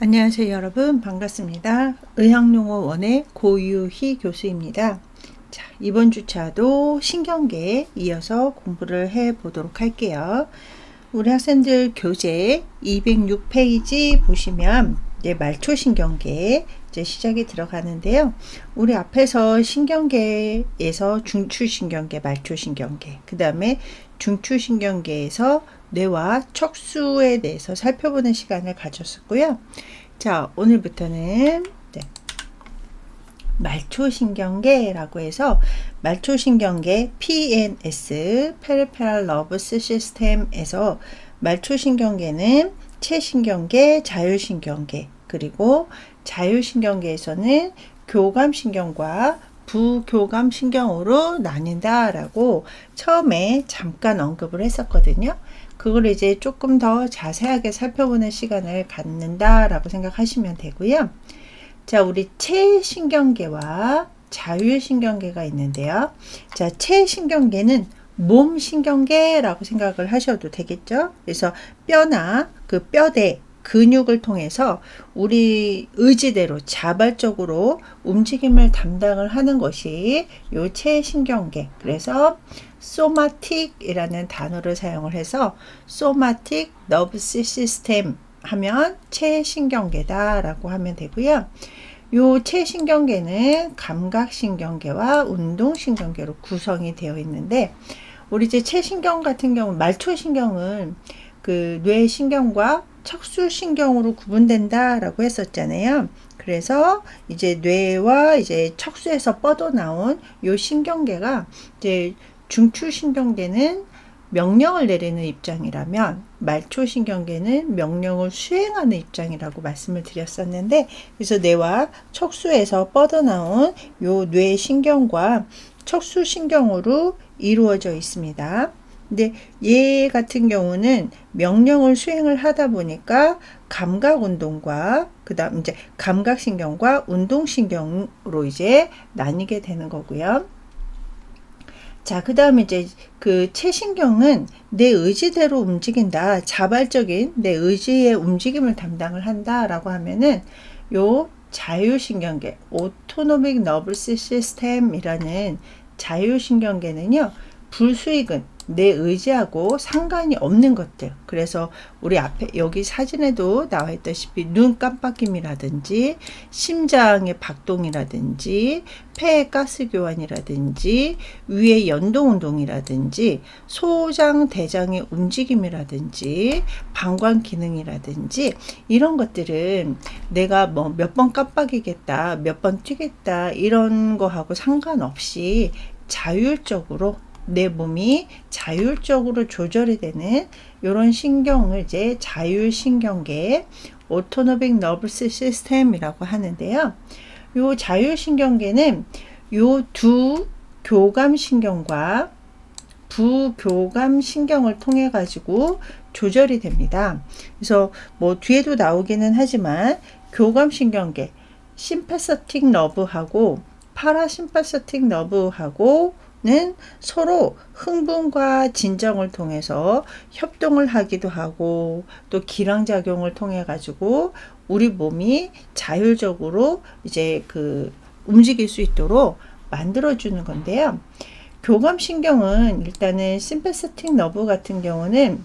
안녕하세요 여러분, 반갑습니다. 의학용어원의 고유희 교수입니다. 자, 이번 주차도 신경계에 이어서 공부를 해 보도록 할게요. 우리 학생들 교재 206페이지 보시면 이제 말초신경계 이제 시작이 들어가는데요. 우리 앞에서 신경계에서 중추신경계, 말초신경계, 그 다음에 중추신경계에서 뇌와 척수에 대해서 살펴보는 시간을 가졌었고요. 자, 오늘부터는 말초신경계라고 해서 말초신경계 PNS Peripheral Nervous System에서 말초신경계는 체신경계, 자율신경계, 그리고 자율신경계에서는 교감신경과 부교감신경으로 나뉜다라고 처음에 잠깐 언급을 했었거든요. 그걸 이제 조금 더 자세하게 살펴보는 시간을 갖는다라고 생각하시면 되고요. 자, 우리 체신경계와 자율신경계가 있는데요. 자, 체신경계는 몸신경계라고 생각을 하셔도 되겠죠. 그래서 뼈나 그 뼈대, 근육을 통해서 우리 의지대로 자발적으로 움직임을 담당을 하는 것이 요 체신경계. 그래서 소마틱이라는 단어를 사용을 해서 소마틱 너브스 시스템 하면 체신경계다라고 하면 되고요. 요 체신경계는 감각신경계와 운동신경계로 구성이 되어 있는데, 우리 이제 체신경 같은 경우, 말초신경은 그 뇌신경과 척수신경으로 구분된다라고 했었잖아요. 그래서 이제 뇌와 이제 척수에서 뻗어나온 요 신경계가 이제 중추신경계는 명령을 내리는 입장이라면 말초신경계는 명령을 수행하는 입장이라고 말씀을 드렸었는데, 그래서 뇌와 척수에서 뻗어나온 요 뇌신경과 척수신경으로 이루어져 있습니다. 근데 얘 같은 경우는 명령을 수행을 하다 보니까 감각운동과 그 다음 이제 감각신경과 운동신경으로 이제 나뉘게 되는 거고요. 자, 그 다음에 이제 그 체신경은 내 의지대로 움직인다, 자발적인 내 의지의 움직임을 담당을 한다라고 하면은 요 자율신경계, 오토노믹 너버스 시스템이라는 자율신경계는요, 불수익은 내 의지하고 상관이 없는 것들. 그래서 우리 앞에 여기 사진에도 나와 있다시피 눈 깜빡임이라든지 심장의 박동이라든지 폐의 가스 교환이라든지 위의 연동 운동이라든지 소장 대장의 움직임이라든지 방광 기능이라든지 이런 것들은 내가 뭐 몇 번 깜빡이겠다, 몇 번 튀겠다 이런 거하고 상관없이 자율적으로 내 몸이 자율적으로 조절이 되는 이런 신경을 이제 자율신경계, 오토노믹 너버스 시스템이라고 하는데요. 요 자율신경계는 요 두 교감신경과 부교감신경을 통해 가지고 조절이 됩니다. 그래서 뭐 뒤에도 나오기는 하지만 교감신경계, 심파서틱 너브하고 파라심파서틱 너브하고 는 서로 흥분과 진정을 통해서 협동을 하기도 하고 또 기량작용을 통해 가지고 우리 몸이 자율적으로 이제 그 움직일 수 있도록 만들어주는 건데요. 교감신경은 일단은 심파서틱 너브 같은 경우는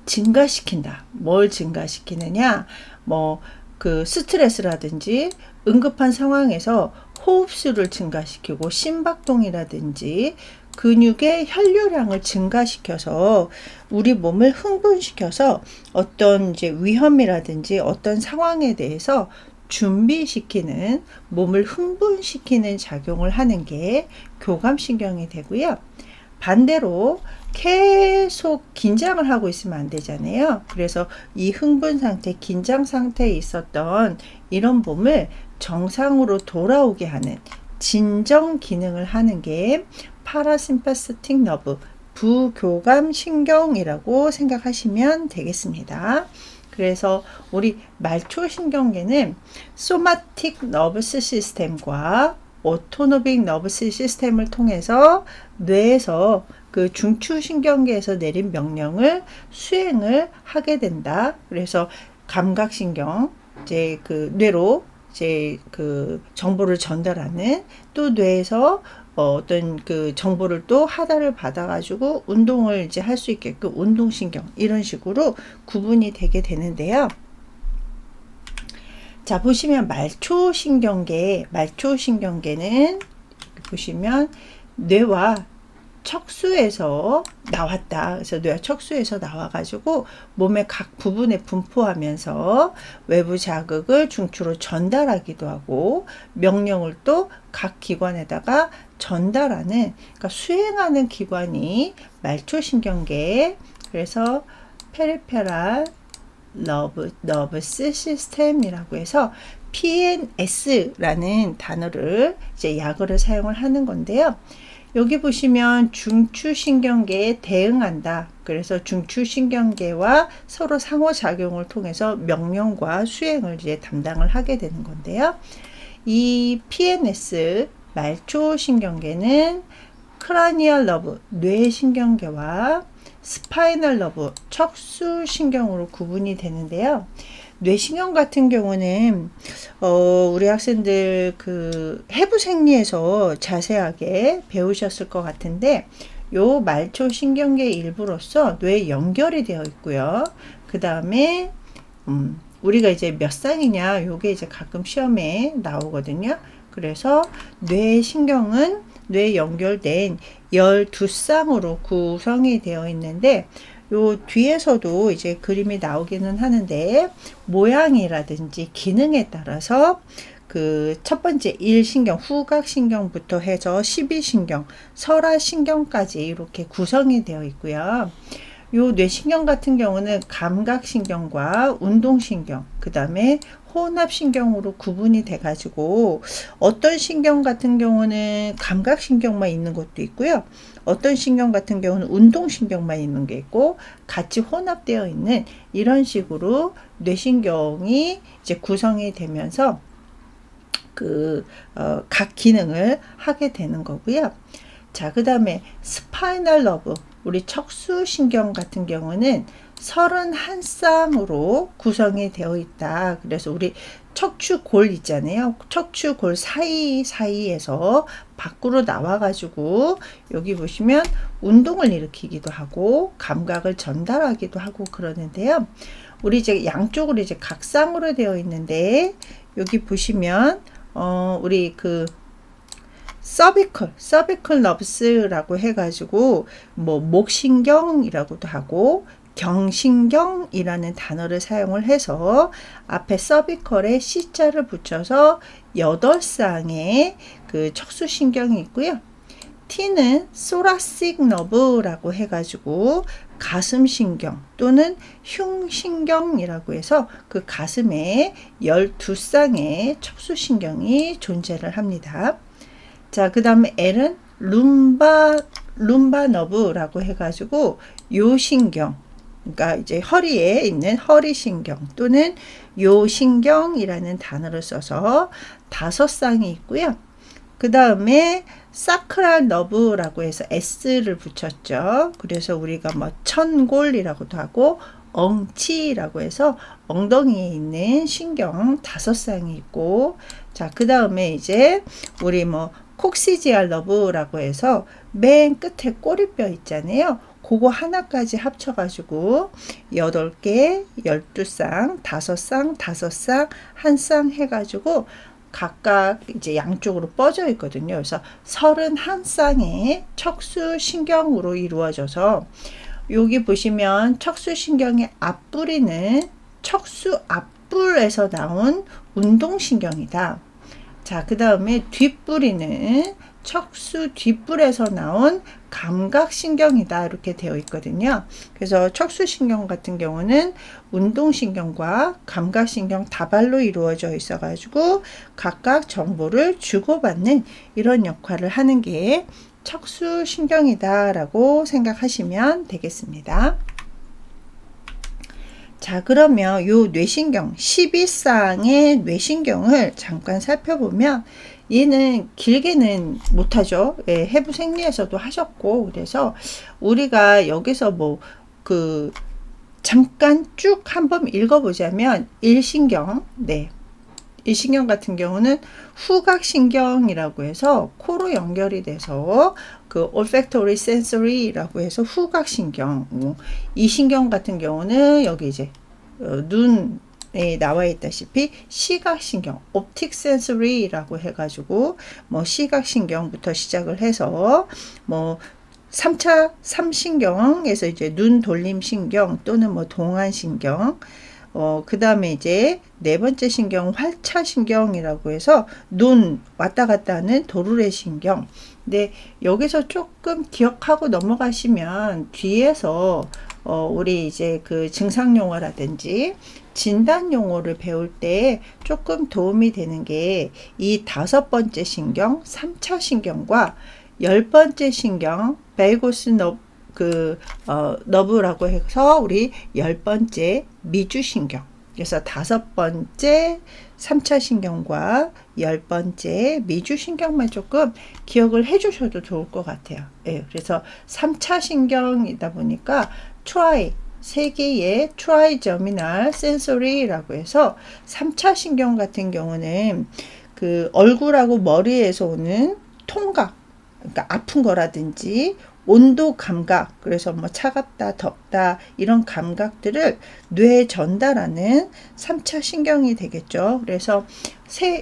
증가시킨다. 뭘 증가시키느냐? 뭐 그 스트레스라든지 응급한 상황에서 호흡수를 증가시키고 심박동이라든지 근육의 혈류량을 증가시켜서 우리 몸을 흥분시켜서 어떤 이제 위험이라든지 어떤 상황에 대해서 준비시키는, 몸을 흥분시키는 작용을 하는 게 교감신경이 되고요. 반대로 계속 긴장을 하고 있으면 안 되잖아요. 그래서 이 흥분 상태, 긴장 상태에 있었던 이런 몸을 정상으로 돌아오게 하는 진정 기능을 하는 게 파라심파서틱 너브, 부교감신경이라고 생각하시면 되겠습니다. 그래서 우리 말초신경계는 소마틱 너버스 시스템과 오토노믹 너버스 시스템을 통해서 뇌에서 그 중추신경계에서 내린 명령을 수행을 하게 된다. 그래서 감각신경, 이제 그 뇌로 이제 그 정보를 전달하는, 또 뇌에서 어떤 그 정보를 또 하달을 받아가지고 운동을 이제 할 수 있게끔 운동신경, 이런 식으로 구분이 되게 되는데요. 자, 보시면 말초신경계는 보시면 뇌와 척수에서 나왔다. 그래서 뇌와 척수에서 나와가지고 몸의 각 부분에 분포하면서 외부 자극을 중추로 전달하기도 하고, 명령을 또 각 기관에다가 전달하는, 그러니까 수행하는 기관이 말초신경계. 그래서 페리페랄 너브스 시스템이라고 해서 PNS라는 단어를 이제 약어를 사용을 하는 건데요. 여기 보시면 중추신경계에 대응한다. 그래서 중추신경계와 서로 상호작용을 통해서 명령과 수행을 이제 담당을 하게 되는 건데요. 이 PNS 말초신경계는 크라니얼 너브 뇌신경계와 스파이널 너브 척수신경으로 구분이 되는데요. 뇌신경 같은 경우는 우리 학생들 그 해부생리에서 자세하게 배우셨을 것 같은데, 요 말초신경계 일부로서 뇌에 연결이 되어 있고요. 그 다음에 우리가 이제 몇 쌍이냐, 요게 이제 가끔 시험에 나오거든요. 그래서 뇌신경은 뇌에 연결된 12쌍으로 구성이 되어 있는데, 요 뒤에서도 이제 그림이 나오기는 하는데, 모양이라든지 기능에 따라서 그 첫 번째 1신경, 후각신경부터 해서 12신경, 설화신경까지 이렇게 구성이 되어 있고요. 요 뇌신경 같은 경우는 감각신경과 운동신경, 그 다음에 혼합신경으로 구분이 돼 가지고, 어떤 신경 같은 경우는 감각신경만 있는 것도 있고요. 어떤 신경 같은 경우는 운동신경만 있는 게 있고, 같이 혼합되어 있는 이런 식으로 뇌신경이 이제 구성이 되면서 각 기능을 하게 되는 거고요. 자, 그 다음에 스파이널 너브, 우리 척수신경 같은 경우는 31쌍으로 구성이 되어 있다. 그래서 우리 척추골 있잖아요. 척추골 사이에서 밖으로 나와가지고, 여기 보시면 운동을 일으키기도 하고 감각을 전달하기도 하고 그러는데요. 우리 이제 양쪽으로 이제 각쌍으로 되어 있는데, 여기 보시면 우리 그 서비컬 너브스라고 해가지고 뭐 목신경이라고도 하고 경신경이라는 단어를 사용을 해서 앞에 서비컬에 C자를 붙여서 8쌍의 그 척수신경이 있고요. T는 소라식 너브라고 해가지고 가슴신경 또는 흉신경이라고 해서 그 가슴에 12쌍의 척수신경이 존재를 합니다. 자, 그 다음에 L은 룸바 너브라고 해가지고 요신경, 그러니까 이제 허리에 있는 허리신경 또는 요신경이라는 단어를 써서 5쌍이 있고요. 그 다음에 사크랄 너브라고 해서 S를 붙였죠. 그래서 우리가 뭐 천골이라고도 하고 엉치라고 해서 엉덩이에 있는 신경 5쌍이 있고, 자, 그 다음에 이제 우리 뭐 콕시지알 너브라고 해서 맨 끝에 꼬리뼈 있잖아요. 그거 하나까지 합쳐가지고 8개, 12쌍, 5쌍, 5쌍, 1쌍 해가지고 각각 이제 양쪽으로 뻗어 있거든요. 그래서 31쌍의 척수신경으로 이루어져서, 여기 보시면 척수신경의 앞부리는 척수 앞불에서 나온 운동신경이다. 자, 그 다음에 뒷부리는 척수 뒷불에서 나온 감각신경이다. 이렇게 되어 있거든요. 그래서 척수신경 같은 경우는 운동신경과 감각신경 다발로 이루어져 있어 가지고 각각 정보를 주고받는 이런 역할을 하는 게 척수신경이다 라고 생각하시면 되겠습니다. 자, 그러면 요 뇌신경 12쌍의 뇌신경을 잠깐 살펴보면, 얘는 길게는 못하죠. 예, 해부생리에서도 하셨고, 그래서 우리가 여기서 뭐 잠깐 쭉 한번 읽어보자면 일신경, 일신경 같은 경우는 후각신경이라고 해서 코로 연결이 돼서 그 olfactory sensory라고 해서 후각신경, 이 신경 같은 경우는 여기 이제 눈에 나와 있다시피 시각신경, optic sensory라고 해가지고 뭐 시각신경부터 시작을 해서 뭐 3차 3신경에서 이제 눈 돌림 신경 또는 뭐 동안 신경, 그 다음에 이제 네 번째 신경 활차 신경이라고 해서 눈 왔다 갔다 하는 도르래 신경. 근데 여기서 조금 기억하고 넘어가시면 뒤에서 우리 이제 그 증상 용어라든지 진단 용어를 배울 때 조금 도움이 되는 게 이 5번째 신경 3차 신경과 10번째 신경 베이거스 너브라고 해서 우리 10번째 미주신경. 그래서 5번째 3차 신경과 10번째 미주신경만 조금 기억을 해 주셔도 좋을 것 같아요. 예, 그래서 3차 신경이다 보니까 세 개의 트라이저미널 센소리라고 해서 3차 신경 같은 경우는 그 얼굴하고 머리에서 오는 통각, 그러니까 아픈 거라든지 온도 감각, 그래서 뭐 차갑다, 덥다 이런 감각들을 뇌에 전달하는 3차 신경이 되겠죠. 그래서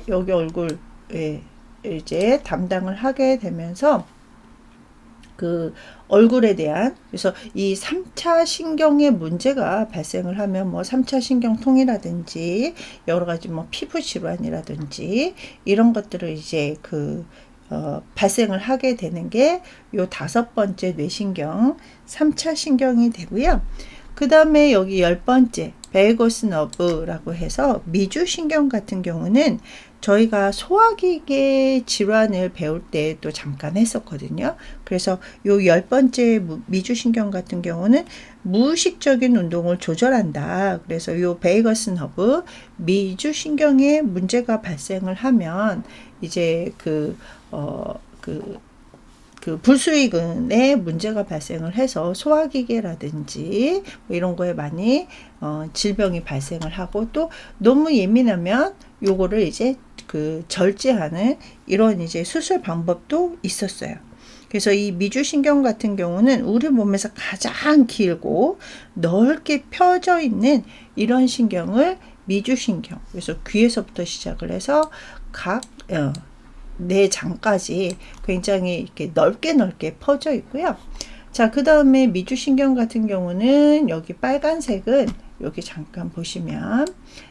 여기 얼굴에 이제 담당을 하게 되면서 그 얼굴에 대한, 그래서 이 3차 신경의 문제가 발생을 하면 뭐 3차 신경통이라든지 여러 가지 뭐 피부 질환이라든지 이런 것들을 이제 발생을 하게 되는 게 요 5번째 뇌신경 3차 신경이 되고요. 그 다음에 여기 10번째 베이거스 너브라고 해서 미주신경 같은 경우는 저희가 소화기계 질환을 배울 때 또 잠깐 했었거든요. 그래서 요 10번째 미주신경 같은 경우는 무의식적인 운동을 조절한다. 그래서 요 베이거스 너브 미주신경에 문제가 발생을 하면 이제 불수의근에 문제가 발생을 해서 소화기계라든지 뭐 이런 거에 많이 질병이 발생을 하고, 또 너무 예민하면 요거를 이제 절제하는 이런 이제 수술 방법도 있었어요. 그래서 이 미주신경 같은 경우는 우리 몸에서 가장 길고 넓게 펴져 있는 이런 신경을 미주신경, 그래서 귀에서부터 시작을 해서 각 내장까지 굉장히 이렇게 넓게 퍼져 있고요. 자, 그 다음에 미주신경 같은 경우는 여기 빨간색은 여기 잠깐 보시면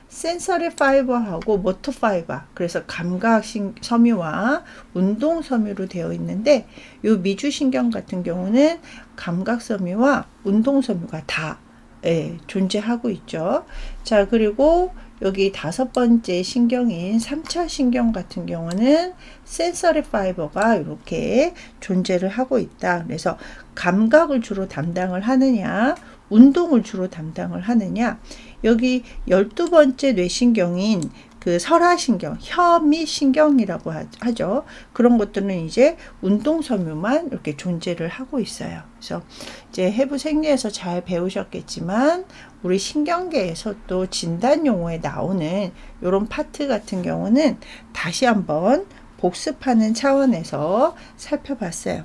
센서리 파이버하고 모터 파이버, 그래서 감각 섬유와 운동 섬유로 되어 있는데, 요 미주신경 같은 경우는 감각 섬유와 운동 섬유가 다 존재하고 있죠. 자, 그리고 여기 5번째 신경인 3차 신경 같은 경우는 센서리 파이버가 이렇게 존재를 하고 있다. 그래서 감각을 주로 담당을 하느냐, 운동을 주로 담당을 하느냐. 여기 12번째 뇌신경인 그 설하신경, 혀미신경이라고 하죠. 그런 것들은 이제 운동섬유만 이렇게 존재를 하고 있어요. 그래서 이제 해부 생리에서 잘 배우셨겠지만 우리 신경계에서 또 진단 용어에 나오는 이런 파트 같은 경우는 다시 한번 복습하는 차원에서 살펴봤어요.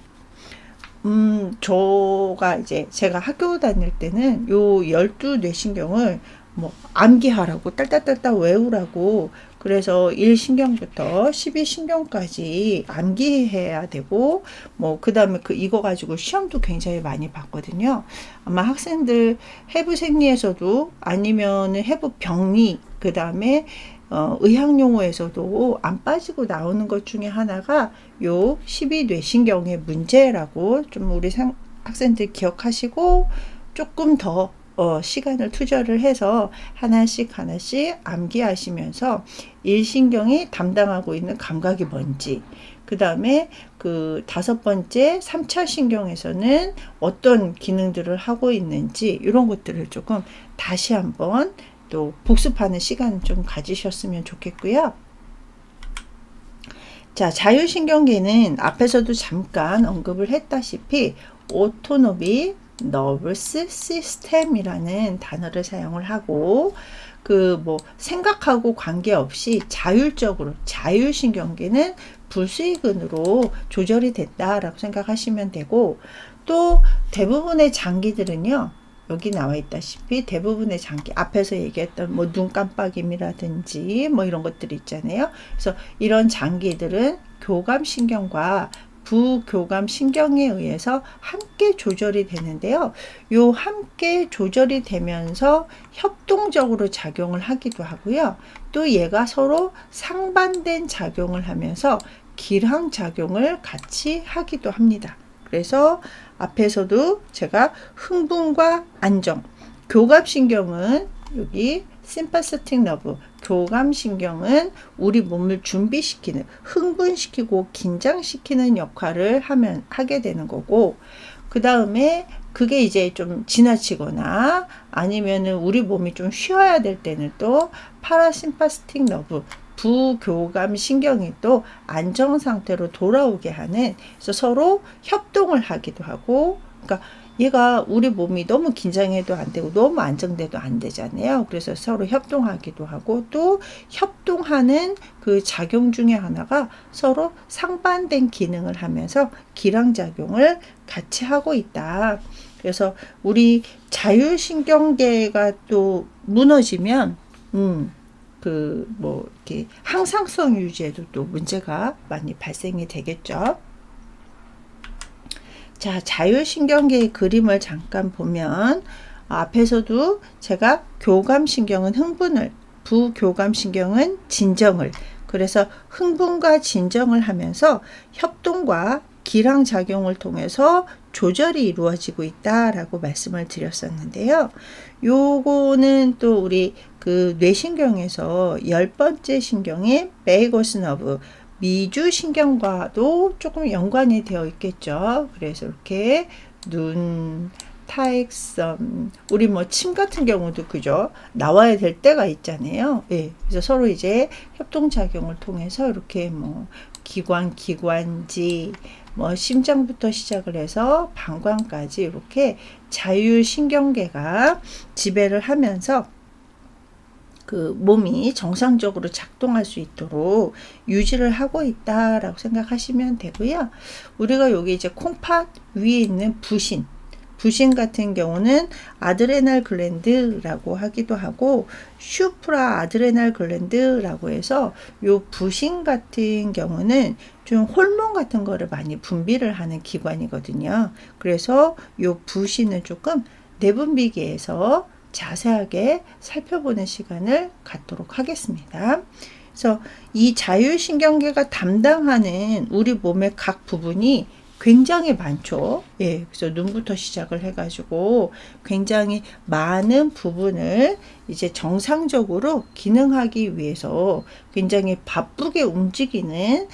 제가 학교 다닐 때는 요 12뇌신경을 뭐 암기하라고 딸딸딸딸 외우라고, 그래서 1신경부터 12신경까지 암기해야 되고, 뭐 그 다음에 이거 가지고 시험도 굉장히 많이 봤거든요. 아마 학생들 해부 생리에서도 아니면 해부 병리, 그 다음에 의학용어에서도 안 빠지고 나오는 것 중에 하나가 요 12뇌신경의 문제라고 좀 우리 학생들 기억하시고 조금 더 시간을 투자를 해서 하나씩 암기하시면서 1신경이 담당하고 있는 감각이 뭔지, 그 다음에 5번째 3차 신경에서는 어떤 기능들을 하고 있는지, 이런 것들을 조금 다시 한번 또 복습하는 시간 좀 가지셨으면 좋겠고요. 자, 자율신경계는 앞에서도 잠깐 언급을 했다시피 오토노믹, nervous system이라는 단어를 사용을 하고 그 뭐 생각하고 관계없이 자율적으로 자율신경계는 불수의근으로 조절이 된다라고 생각하시면 되고 또 대부분의 장기들은요. 여기 나와 있다시피 대부분의 장기 앞에서 얘기했던 뭐 눈 깜빡임이라든지 뭐 이런 것들이 있잖아요. 그래서 이런 장기들은 교감신경과 부교감신경에 의해서 함께 조절이 되는데요. 요 함께 조절이 되면서 협동적으로 작용을 하기도 하고요. 또 얘가 서로 상반된 작용을 하면서 기량작용을 같이 하기도 합니다. 그래서 앞에서도 제가 흥분과 안정, 교감신경은 여기 심파세틱 너브, 교감신경은 우리 몸을 준비시키는, 흥분시키고 긴장시키는 역할을 하게 되는 거고, 그 다음에 그게 이제 좀 지나치거나 아니면은 우리 몸이 좀 쉬어야 될 때는 또 파라심파세틱 너브, 부교감 신경이 또 안정 상태로 돌아오게 하는, 그래서 서로 협동을 하기도 하고, 그러니까 얘가 우리 몸이 너무 긴장해도 안 되고 너무 안정돼도 안 되잖아요. 그래서 서로 협동하기도 하고 또 협동하는 그 작용 중에 하나가 서로 상반된 기능을 하면서 기량작용을 같이 하고 있다. 그래서 우리 자율신경계가 또 무너지면 그 뭐 이렇게 항상성 유지에도 또 문제가 많이 발생이 되겠죠. 자, 자율신경계의 그림을 잠깐 보면 앞에서도 제가 교감신경은 흥분을, 부교감신경은 진정을, 그래서 흥분과 진정을 하면서 협동과 기량작용을 통해서 조절이 이루어지고 있다라고 말씀을 드렸었는데요. 요거는 또 우리 그 뇌신경에서 10번째 신경인 베이거스 너브, 미주신경과도 조금 연관이 되어 있겠죠. 그래서 이렇게 눈, 타액섬, 우리 뭐 침 같은 경우도 그죠? 나와야 될 때가 있잖아요. 예. 그래서 서로 이제 협동작용을 통해서 이렇게 뭐 기관지, 뭐 심장부터 시작을 해서 방광까지 이렇게 자율신경계가 지배를 하면서 그 몸이 정상적으로 작동할 수 있도록 유지를 하고 있다라고 생각하시면 되고요. 우리가 여기 이제 콩팥 위에 있는 부신 같은 경우는 아드레날 글랜드라고 하기도 하고 슈프라 아드레날 글랜드라고 해서 요 부신 같은 경우는 좀 호르몬 같은 거를 많이 분비를 하는 기관이거든요. 그래서 요 부신은 조금 내분비계에서 자세하게 살펴보는 시간을 갖도록 하겠습니다. 그래서 이 자율신경계가 담당하는 우리 몸의 각 부분이 굉장히 많죠. 예, 그래서 눈부터 시작을 해가지고 굉장히 많은 부분을 이제 정상적으로 기능하기 위해서 굉장히 바쁘게 움직이는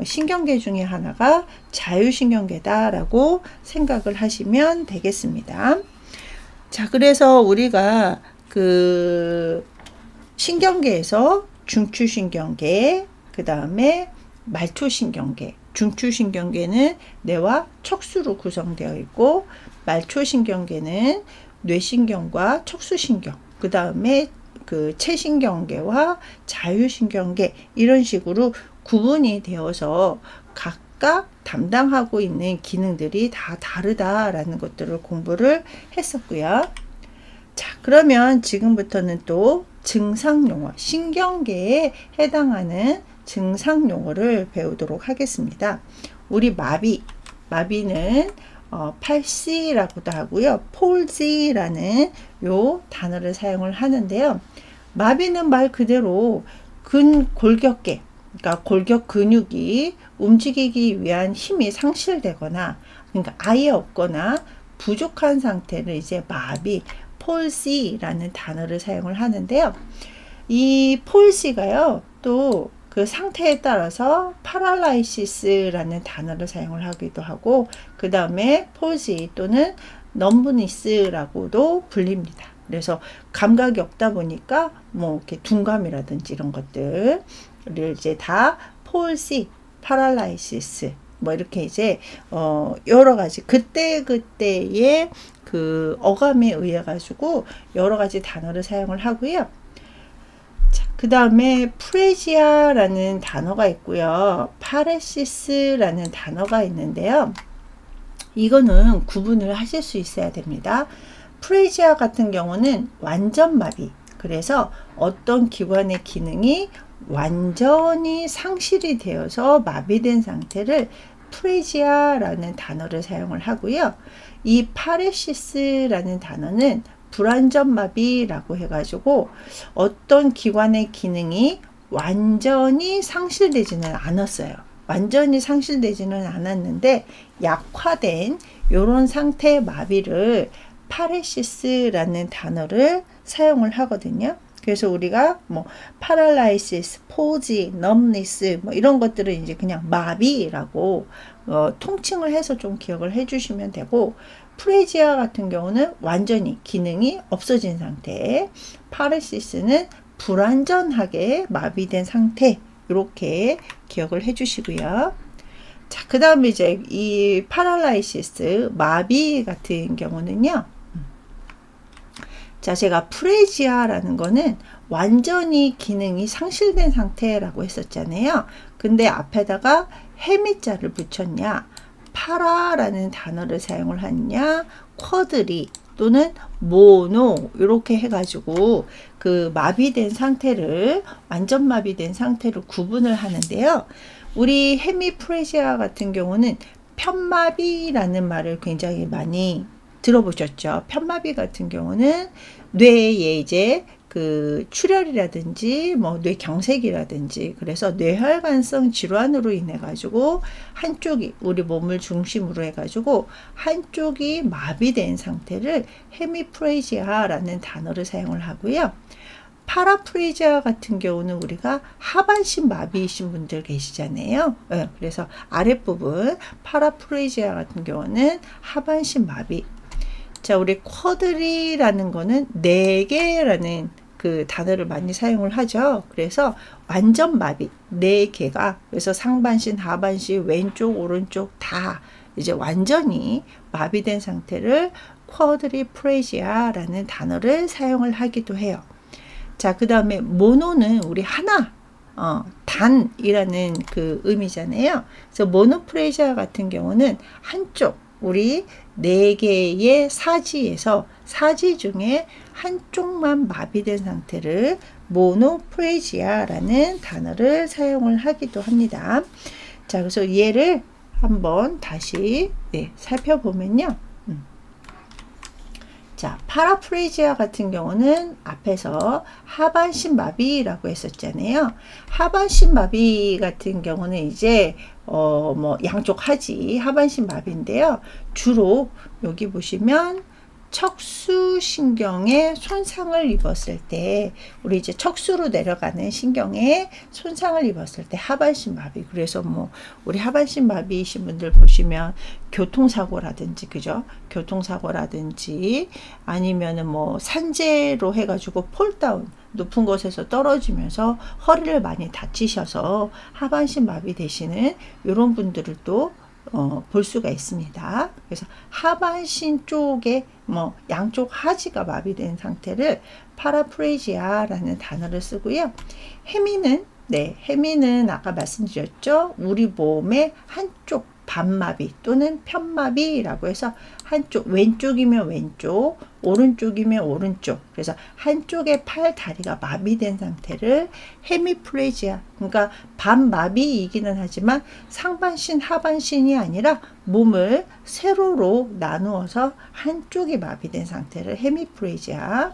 신경계 중에 하나가 자율신경계다라고 생각을 하시면 되겠습니다. 자, 그래서 우리가 그 신경계에서 중추신경계, 그 다음에 말초신경계, 중추신경계는 뇌와 척수로 구성되어 있고 말초신경계는 뇌신경과 척수신경, 그 다음에 그 체신경계와 자율신경계 이런 식으로 구분이 되어서 각각 담당하고 있는 기능들이 다 다르다라는 것들을 공부를 했었고요. 자, 그러면 지금부터는 또 증상용어, 신경계에 해당하는 증상용어를 배우도록 하겠습니다. 우리 마비는 팔시라고도 하고요. 폴지라는 요 단어를 사용을 하는데요. 마비는 말 그대로 근골격계, 그러니까 골격 근육이 움직이기 위한 힘이 상실되거나, 그러니까 아예 없거나 부족한 상태를 이제 마비, 폴시라는 단어를 사용을 하는데요. 이 폴시가요, 또 그 상태에 따라서 파랄라이시스라는 단어를 사용을 하기도 하고, 그 다음에 폴시 또는 넘브니스라고도 불립니다. 그래서 감각이 없다 보니까 뭐 이렇게 둔감이라든지 이런 것들을 이제 다 폴시, 파랄라이시스 뭐 이렇게 이제 여러 가지 그때그때의 그 어감에 의해 가지고 여러 가지 단어를 사용을 하고요. 그 다음에 프레지아라는 단어가 있고요. 파레시스라는 단어가 있는데요. 이거는 구분을 하실 수 있어야 됩니다. 프레지아 같은 경우는 완전 마비. 그래서 어떤 기관의 기능이 완전히 상실이 되어서 마비된 상태를 프레지아라는 단어를 사용을 하고요. 이 파레시스라는 단어는 불완전 마비라고 해가지고 어떤 기관의 기능이 완전히 상실되지는 않았어요. 완전히 상실되지는 않았는데 약화된 이런 상태의 마비를 파레시스라는 단어를 사용을 하거든요. 그래서 우리가 뭐 파랄라이시스, 포지, 넘니스 뭐 이런 것들은 이제 그냥 마비라고 통칭을 해서 좀 기억을 해주시면 되고, 프레지아 같은 경우는 완전히 기능이 없어진 상태, 파레시스는 불완전하게 마비된 상태, 이렇게 기억을 해주시고요. 자, 그 다음에 이제 이 파랄라이시스, 마비 같은 경우는요. 자, 제가 프레지아라는 거는 완전히 기능이 상실된 상태라고 했었잖아요. 근데 앞에다가 해미자를 붙였냐, 파라라는 단어를 사용을 했냐, 쿼드리 또는 모노 이렇게 해가지고 그 마비된 상태를, 완전 마비된 상태를 구분을 하는데요. 우리 헤미프레지아 같은 경우는 편마비라는 말을 굉장히 많이 들어보셨죠? 편마비 같은 경우는 뇌에 이제 그 출혈이라든지 뭐 뇌경색이라든지, 그래서 뇌혈관성 질환으로 인해 가지고 한쪽이, 우리 몸을 중심으로 해 가지고 한쪽이 마비된 상태를 헤미프레지아라는 단어를 사용을 하고요. 파라프레지아 같은 경우는 우리가 하반신 마비이신 분들 계시잖아요. 네, 그래서 아랫부분 파라프레지아 같은 경우는 하반신 마비. 자, 우리 쿼드리라는 거는 4개라는 그 단어를 많이 사용을 하죠. 그래서 완전 마비 4개가, 그래서 상반신, 하반신, 왼쪽, 오른쪽 다 이제 완전히 마비된 상태를 쿼드리프레지아라는 단어를 사용을 하기도 해요. 자, 그 다음에 모노는 우리 하나, 단이라는 그 의미잖아요. 그래서 모노프레지아 같은 경우는 한쪽, 우리 4개의 사지에서 사지 중에 한쪽만 마비된 상태를 모노프레지아라는 단어를 사용을 하기도 합니다. 자, 그래서 얘를 한번 다시 살펴보면요. 자, 파라프레지아 같은 경우는 앞에서 하반신 마비라고 했었잖아요. 하반신 마비 같은 경우는 이제 뭐 양쪽 하지 하반신 마비인데요. 주로 여기 보시면 척수신경에 손상을 입었을 때, 우리 이제 척수로 내려가는 신경에 손상을 입었을 때 하반신 마비. 그래서 뭐 우리 하반신 마비이신 분들 보시면 교통사고라든지, 그죠? 교통사고라든지 아니면은 뭐 산재로 해가지고 폴다운, 높은 곳에서 떨어지면서 허리를 많이 다치셔서 하반신 마비 되시는 이런 분들을 또 볼 수가 있습니다. 그래서 하반신 쪽에 뭐 양쪽 하지가 마비된 상태를 파라프레지아라는 단어를 쓰고요. 해미는 아까 말씀드렸죠. 우리 몸의 한쪽 반마비 또는 편마비라고 해서 한쪽, 왼쪽이면 왼쪽, 오른쪽이면 오른쪽, 그래서 한쪽의 팔, 다리가 마비된 상태를 헤미플레지아, 그러니까 반마비이기는 하지만 상반신, 하반신이 아니라 몸을 세로로 나누어서 한쪽이 마비된 상태를 헤미플레지아.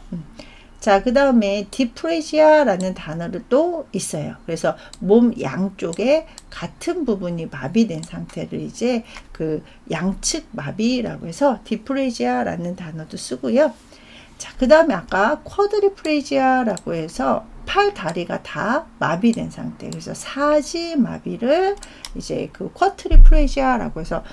자, 그 다음에 디프레지아라는 단어도 또 있어요. 그래서 몸 양쪽에 같은 부분이 마비된 상태를 이제 그 양측 마비라고 해서 디프레지아라는 단어도 쓰고요. 자, 그 다음에 아까 쿼드리프레지아라고 해서 팔, 다리가 다 마비된 상태. 그래서 사지 마비를 이제 그 쿼드리프레지아라고 해서,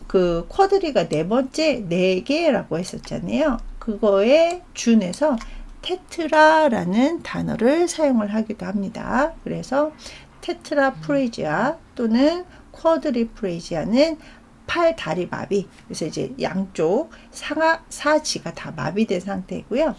그 쿼드리가 4번째 4개라고 했었잖아요. 그거에 준해서 테트라라는 단어를 사용을 하기도 합니다. 그래서 테트라프레지아 또는 쿼드리프레지아는 팔, 다리 마비. 그래서 이제 양쪽 사지가 다 마비된 상태이고요.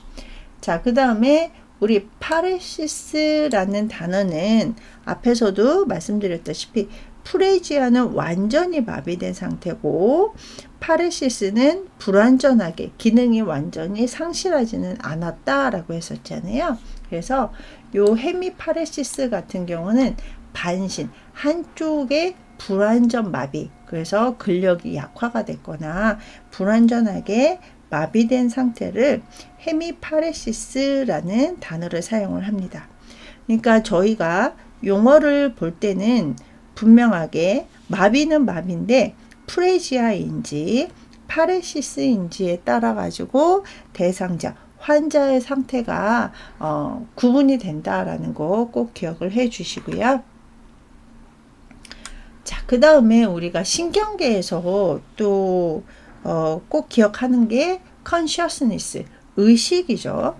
자, 그 다음에 우리 파레시스라는 단어는 앞에서도 말씀드렸다시피 프레지아는 완전히 마비된 상태고 파레시스는 불완전하게 기능이 완전히 상실하지는 않았다라고 했었잖아요. 그래서 요 헤미파레시스 같은 경우는 반신, 한쪽의 불완전 마비, 그래서 근력이 약화가 됐거나 불완전하게 마비된 상태를 헤미파레시스라는 단어를 사용을 합니다. 그러니까 저희가 용어를 볼 때는 분명하게 마비는 마비인데 프레지아인지 파레시스인지에 따라 가지고 대상자, 환자의 상태가 구분이 된다라는 거 꼭 기억을 해 주시고요. 자, 그 다음에 우리가 신경계에서 또 꼭 기억하는 게 consciousness, 의식이죠.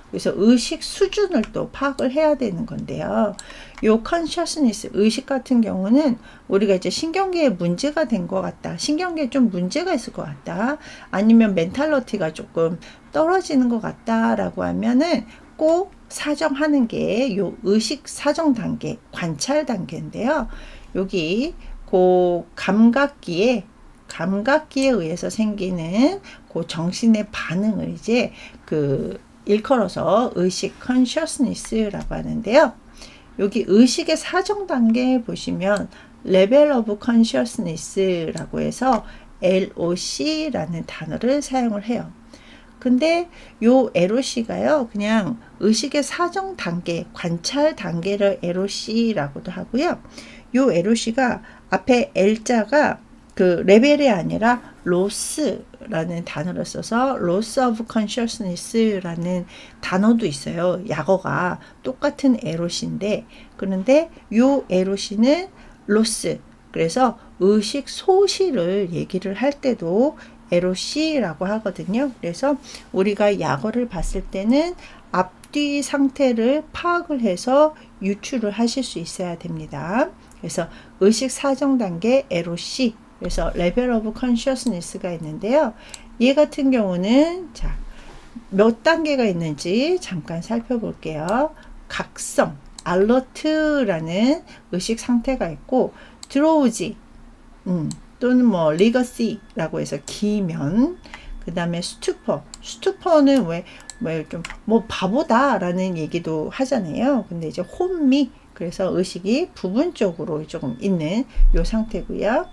그래서 의식 수준을 또 파악을 해야 되는 건데요. 요 consciousness, 의식 같은 경우는 우리가 이제 신경계에 문제가 된 것 같다. 신경계에 좀 문제가 있을 것 같다. 아니면 멘탈러티가 조금 떨어지는 것 같다라고 하면은 꼭 사정하는 게 요 의식 사정 단계, 관찰 단계인데요. 여기 그 감각기에 의해서 생기는 그 정신의 반응을 이제 일컬어서 의식 consciousness라고 하는데요. 여기 의식의 사정 단계에 보시면 level of consciousness라고 해서 LOC라는 단어를 사용을 해요. 근데 요 LOC가요, 그냥 의식의 사정 단계, 관찰 단계를 LOC라고도 하고요. 요 LOC가 앞에 L자가 레벨이 아니라 로스라는 단어를 써서 loss of consciousness라는 단어도 있어요. 약어가 똑같은 LOC인데, 그런데 요 LOC는 loss, 그래서 의식 소실을 얘기를 할 때도 LOC라고 하거든요. 그래서 우리가 약어를 봤을 때는 앞뒤 상태를 파악을 해서 유추를 하실 수 있어야 됩니다. 그래서 의식 사정 단계 LOC, 그래서 level of consciousness가 있는데요. 얘 같은 경우는 자, 몇 단계가 있는지 잠깐 살펴볼게요. 각성, alert라는 의식 상태가 있고, drowsy, 또는 뭐 legacy라고 해서 기면, 그 다음에 스투퍼는 왜 좀 뭐 바보다라는 얘기도 하잖아요. 근데 이제 혼미, 그래서 의식이 부분적으로 조금 있는 요 상태고요.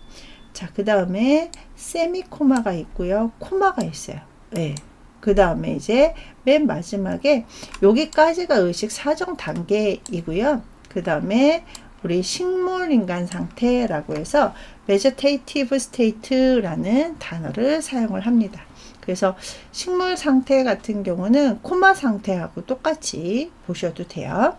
자, 그 다음에 세미코마가 있고요. 코마가 있어요. 네. 그 다음에 이제 맨 마지막에 여기까지가 의식 사정 단계이고요. 그 다음에 우리 식물인간 상태라고 해서 vegetative state라는 단어를 사용을 합니다. 그래서 식물 상태 같은 경우는 코마 상태하고 똑같이 보셔도 돼요.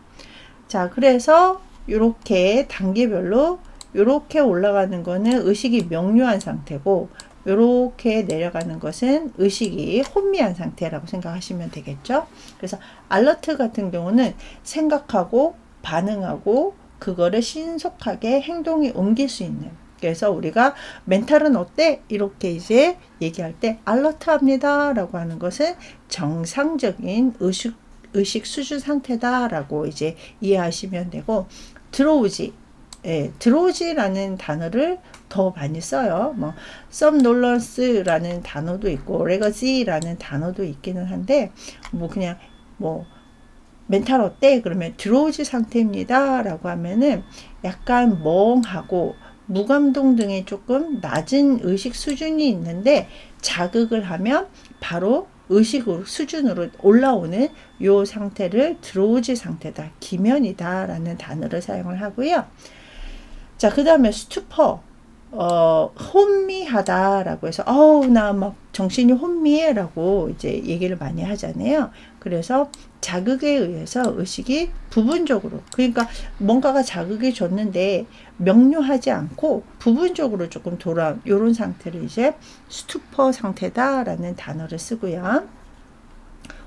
자, 그래서 이렇게 단계별로 이렇게 올라가는 거는 의식이 명료한 상태고, 이렇게 내려가는 것은 의식이 혼미한 상태라고 생각하시면 되겠죠. 그래서 알러트 같은 경우는 생각하고 반응하고 그거를 신속하게 행동에 옮길 수 있는, 그래서 우리가 멘탈은 어때? 이렇게 이제 얘기할 때 알러트합니다 라고 하는 것은 정상적인 의식 수준 상태다라고 이제 이해하시면 되고, 드로우지, 드로우지라는 단어를 더 많이 써요. 뭐 somnolence라는 단어도 있고 레거시라는 단어도 있기는 한데, 뭐 그냥 뭐 멘탈 어때? 그러면 드로우지 상태입니다 라고 하면은 약간 멍하고 무감동 등의 조금 낮은 의식 수준이 있는데, 자극을 하면 바로 의식 수준으로 올라오는 요 상태를 드로우지 상태다, 기면이다 라는 단어를 사용을 하고요. 자, 그 다음에 스투퍼, 혼미하다라고 해서 나 막 정신이 혼미해 라고 이제 얘기를 많이 하잖아요. 그래서 자극에 의해서 의식이 부분적으로, 그러니까 뭔가가 자극이 줬는데 명료하지 않고 부분적으로 조금 요런 상태를 이제 스투퍼 상태다라는 단어를 쓰고요.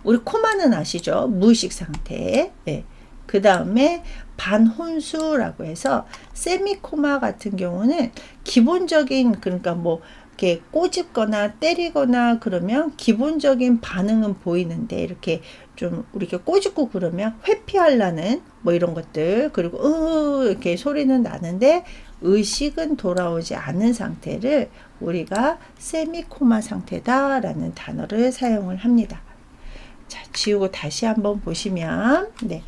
우리 코마는 아시죠? 무의식 상태. 네. 그 다음에 반혼수라고 해서 세미코마 같은 경우는 기본적인, 그러니까 뭐 이렇게 꼬집거나 때리거나 그러면 기본적인 반응은 보이는데 이렇게 좀 우리가 꼬집고 그러면 회피하려는 뭐 이런 것들, 그리고 이렇게 소리는 나는데 의식은 돌아오지 않는 상태를 우리가 세미코마 상태다라는 단어를 사용을 합니다. 자, 지우고 다시 한번 보시면, 네,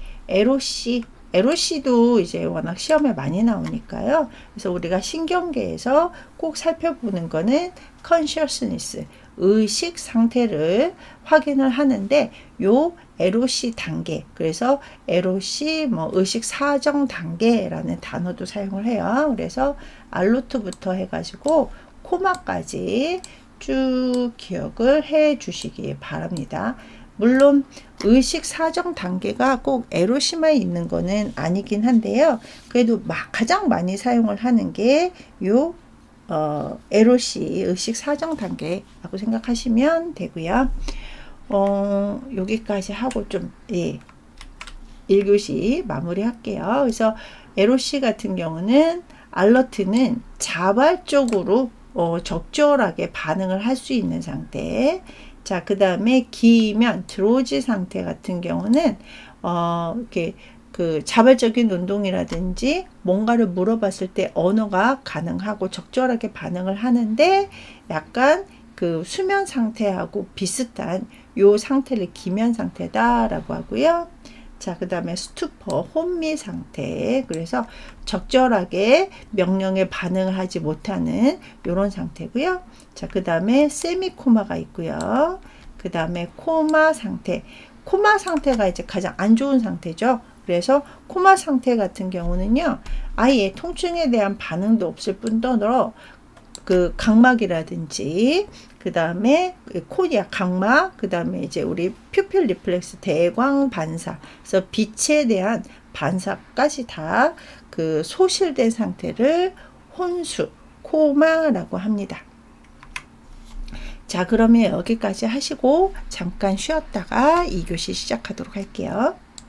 LOC도 이제 워낙 시험에 많이 나오니까요. 그래서 우리가 신경계에서 꼭 살펴보는 거는 consciousness, 의식 상태를 확인을 하는데, 요 LOC 단계, 그래서 LOC 뭐 의식 사정 단계라는 단어도 사용을 해요. 그래서 알로트부터 해가지고 코마까지 쭉 기억을 해 주시기 바랍니다. 물론 의식 사정 단계가 꼭 LOC만 있는 거는 아니긴 한데요. 그래도 가장 많이 사용을 하는 게 요 LOC 의식 사정 단계라고 생각하시면 되고요. 여기까지 하고 좀 1교시 마무리 할게요. 그래서 LOC 같은 경우는 알러트는 자발적으로 적절하게 반응을 할 수 있는 상태. 자, 그 다음에 기면 드로지 상태 같은 경우는 이렇게 그 자발적인 운동이라든지 뭔가를 물어봤을 때 언어가 가능하고 적절하게 반응을 하는데 약간 그 수면 상태하고 비슷한 요 상태를 기면 상태다라고 하고요. 자, 그 다음에 스투퍼, 혼미 상태. 그래서 적절하게 명령에 반응을 하지 못하는 요런 상태고요. 자, 그 다음에 세미코마가 있고요. 그 다음에 코마 상태. 코마 상태가 이제 가장 안 좋은 상태죠. 그래서 코마 상태 같은 경우는요, 아예 통증에 대한 반응도 없을 뿐더러 그 각막이라든지 그 다음에 코니아 각막, 그 다음에 이제 우리 퓨필 리플렉스 대광 반사, 그래서 빛에 대한 반사까지 다 그 소실된 상태를 혼수, 코마라고 합니다. 자, 그러면 여기까지 하시고 잠깐 쉬었다가 2교시 시작하도록 할게요.